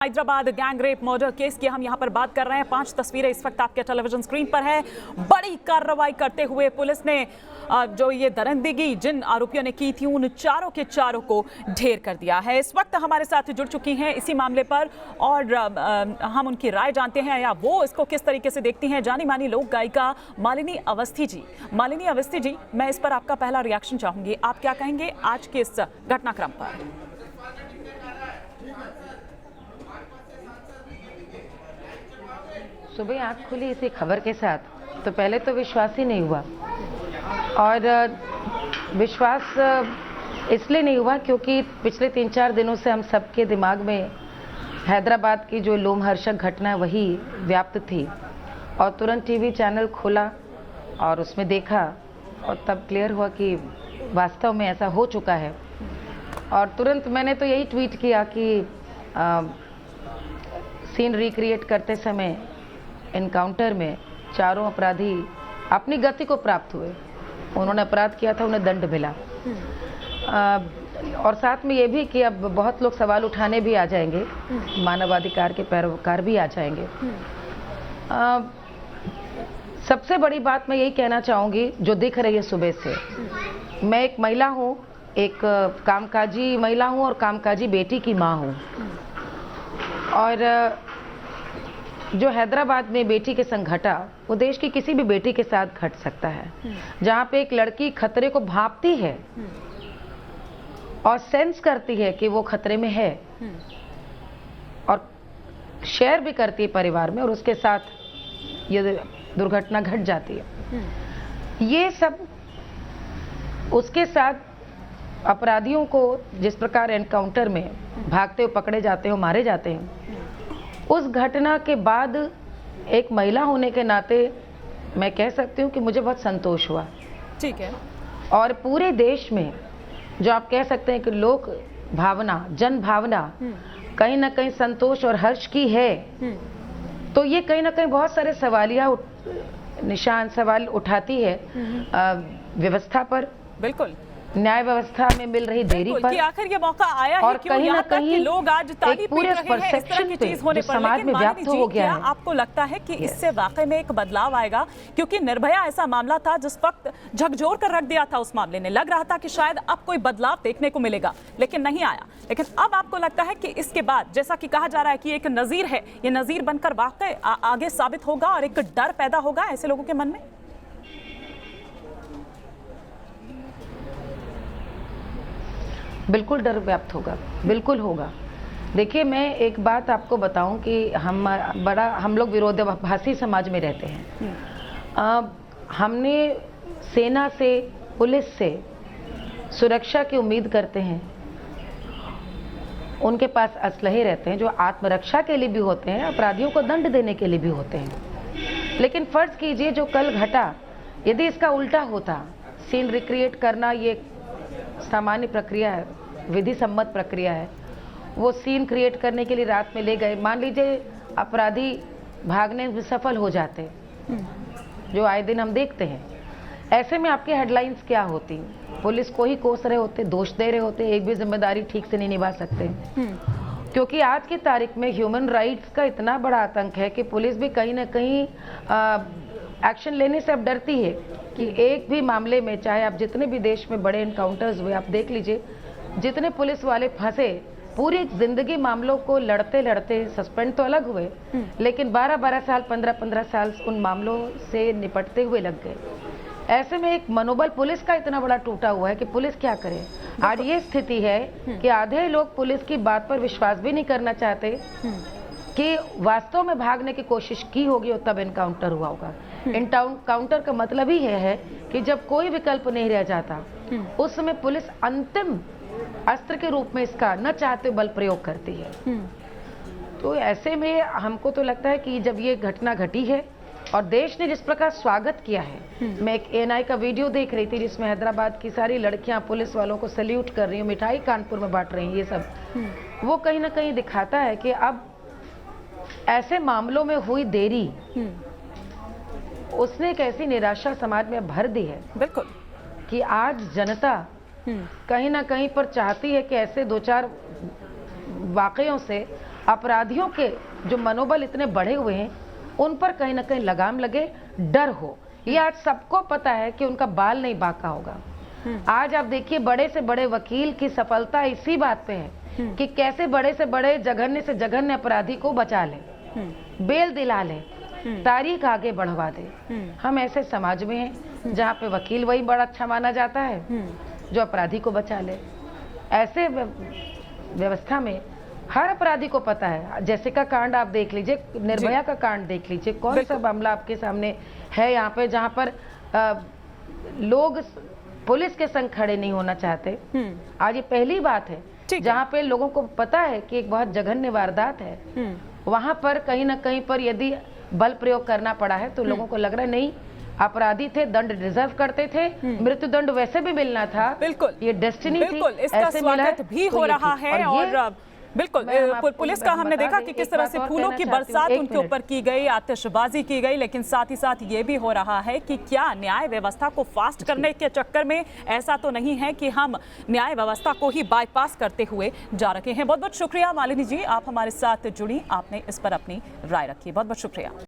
Hyderabad gang rape murder case की हम यहां पर बात कर रहे हैं। 5 तस्वीरें इस वक्त आपके टेलीविजन स्क्रीन पर है। बड़ी कार्रवाई करते हुए पुलिस ने जो ये दरिंदगी जिन आरोपियों ने की थी उन चारों के चारों को ढेर कर दिया है। इस वक्त हमारे साथ जुड़ चुकी हैं इसी मामले पर और हम उनकी राय जानते हैं या वो इसको किस तरीके से देखती हैं। जानी मानी लोक गायिका मालिनी अवस्थी जी। मालिनी अवस्थी जी, मैं इस पर आपका पहला रिएक्शन चाहूंगी। आप क्या कहेंगे आज के इस घटनाक्रम पर? सुबह आँख खुली इसी खबर के साथ तो पहले तो विश्वास ही नहीं हुआ। और विश्वास इसलिए नहीं हुआ क्योंकि पिछले 3-4 दिनों से हम सबके दिमाग में हैदराबाद की जो लोमहर्षक घटना है वही व्याप्त थी। और तुरंत टीवी चैनल खोला और उसमें देखा और तब क्लियर हुआ कि वास्तव में ऐसा हो चुका है। और तुरंत मैंने तो यही ट्वीट किया कि सीन रिक्रिएट करते समय एनकाउंटर में चारों अपराधी अपनी गति को प्राप्त हुए। उन्होंने अपराध किया था, उन्हें दंड मिला। और साथ में ये भी कि अब बहुत लोग सवाल उठाने भी आ जाएंगे, मानवाधिकार के पैरोकार भी आ जाएंगे। सबसे बड़ी बात मैं यही कहना चाहूँगी जो दिख रही है सुबह से, मैं एक महिला हूँ, एक कामकाजी महिला हूँ और कामकाजी बेटी की माँ हूँ। और जो हैदराबाद में बेटी के संग घटा वो देश की किसी भी बेटी के साथ घट सकता है। जहाँ पे एक लड़की खतरे को भांपती है और सेंस करती है कि वो खतरे में है और शेयर भी करती है परिवार में और उसके साथ ये दुर्घटना घट जाती है। ये सब उसके साथ अपराधियों को जिस प्रकार एनकाउंटर में भागते हुए पकड़े जाते हैं, मारे जाते हैं, उस घटना के बाद एक महिला होने के नाते मैं कह सकती हूँ कि मुझे बहुत संतोष हुआ। ठीक है। और पूरे देश में जो आप कह सकते हैं कि लोक भावना, जन भावना कहीं ना कहीं संतोष और हर्ष की है, तो ये कहीं ना कहीं बहुत सारे सवाल उठाती है व्यवस्था पर, बिल्कुल न्याय व्यवस्था में मिल रही देरी पर। कि आखिर ये मौका आया और ही क्यों? कहीं ना कहीं लोग आज तारीफ पूरे पीट रहे हैं इस तरह की चीज होने पर। समाज में व्याप्त हो गया क्या है। आपको लगता है कि इससे वाकई में एक बदलाव आएगा? क्योंकि निर्भया ऐसा मामला था जिस वक्त झकझोर कर रख दिया था उस मामले ने। लग रहा था कि शायद अब कोई बदलाव देखने को मिलेगा, लेकिन नहीं आया। लेकिन अब आपको लगता है कि इसके बाद जैसा कि कहा जा रहा है कि एक नजीर है, ये नजीर बनकर वाकई आगे साबित होगा और एक डर पैदा होगा ऐसे लोगों के मन में? बिल्कुल डर व्याप्त होगा, बिल्कुल होगा। देखिए, मैं एक बात आपको बताऊं कि हम लोग विरोधाभासी समाज में रहते हैं। हमने सेना से, पुलिस से सुरक्षा की उम्मीद करते हैं। उनके पास असलहे रहते हैं जो आत्मरक्षा के लिए भी होते हैं, अपराधियों को दंड देने के लिए भी होते हैं। लेकिन फर्ज कीजिए जो कल घटा, यदि इसका उल्टा होता, सीन रिक्रिएट करना ये सामान्य प्रक्रिया है, विधि सम्मत प्रक्रिया है। वो सीन क्रिएट करने के लिए रात में ले गए, मान लीजिए अपराधी भागने में सफल हो जाते, जो आए दिन हम देखते हैं। ऐसे में आपकी हेडलाइंस क्या होती? पुलिस को ही कोस रहे होते, दोष दे रहे होते, एक भी जिम्मेदारी ठीक से नहीं निभा सकते। क्योंकि आज की तारीख में ह्यूमन राइट्स का इतना बड़ा आतंक है कि पुलिस भी कहीं ना कहीं एक्शन लेने से अब डरती है कि एक भी मामले में, चाहे आप जितने भी देश में बड़े एनकाउंटर्स हुए, आप देख लीजिए, जितने पुलिस वाले फंसे, पूरी जिंदगी मामलों को लड़ते लड़ते, सस्पेंड तो अलग हुए, लेकिन 12-12 साल, 15-15 साल उन मामलों से निपटते हुए लग गए। ऐसे में एक मनोबल पुलिस का इतना बड़ा टूटा हुआ है कि पुलिस क्या करे। आज ये स्थिति है कि आधे लोग पुलिस की बात पर विश्वास भी नहीं करना चाहते कि वास्तव में भागने की कोशिश की होगी और तब एनकाउंटर हुआ होगा। एनकाउंटर का मतलब ही है कि जब कोई विकल्प नहीं रह जाता, उस समय पुलिस अंतिम अस्त्र के रूप में इसका न चाहते बल प्रयोग करती है। तो ऐसे में हमको तो लगता है कि जब ये घटना घटी है और देश ने जिस प्रकार स्वागत किया है, मैं एक एएनआई का वीडियो देख रही थी जिसमें हैदराबाद की सारी लड़कियां पुलिस वालों को सल्यूट कर रही हैं, मिठाई कानपुर में बांट रही हैं, ये सब वो कहीं ना कहीं दिखाता है कि अब ऐसे मामलों में हुई देरी उसने एक ऐसी निराशा समाज में भर दी है। बिल्कुल कि आज जनता कहीं ना कहीं पर चाहती है कि ऐसे 2-4 वाकयों से अपराधियों के जो मनोबल इतने बढ़े हुए हैं उन पर कहीं ना कहीं लगाम लगे, डर हो। ये आज सबको पता है कि उनका बाल नहीं बांका होगा। आज आप देखिए बड़े से बड़े वकील की सफलता इसी बात पे है कि कैसे बड़े से बड़े जघन्य से जघन्य अपराधी को बचा ले, बेल दिला ले, तारीख आगे बढ़वा दे। हम ऐसे समाज में हैं जहाँ पे वकील वही बड़ा अच्छा माना जाता है जो अपराधी को बचा ले। ऐसे व्यवस्था में हर अपराधी को पता है। जैसे का कांड आप देख लीजिए, निर्भया का कांड देख लीजिए, कौन सा मामला आपके सामने है यहाँ पे जहाँ पर लोग पुलिस के संग खड़े नहीं होना चाहते। आज ये पहली बात है जहाँ पे लोगों को पता है कि एक बहुत जघन्य वारदात है, वहां पर कहीं ना कहीं पर यदि बल प्रयोग करना पड़ा है तो लोगों को लग रहा है नहीं, अपराधी थे, दंड डिजर्व करते थे, मृत्यु दंड वैसे भी मिलना था। बिल्कुल, ये डेस्टिनी थी, इसका ऐसे स्वागत भी हो रहा है। और बिल्कुल पुलिस का हमने देखा कि किस तरह से फूलों की बरसात उनके ऊपर की गई, आतिशबाजी की गई, लेकिन साथ ही साथ ये भी हो रहा है कि क्या न्याय व्यवस्था को फास्ट करने के चक्कर में ऐसा तो नहीं है कि हम न्याय व्यवस्था को ही बाईपास करते हुए जा रहे हैं। बहुत बहुत शुक्रिया मालिनी जी, आप हमारे साथ जुड़ी, आपने इस पर अपनी राय रखी, बहुत बहुत शुक्रिया।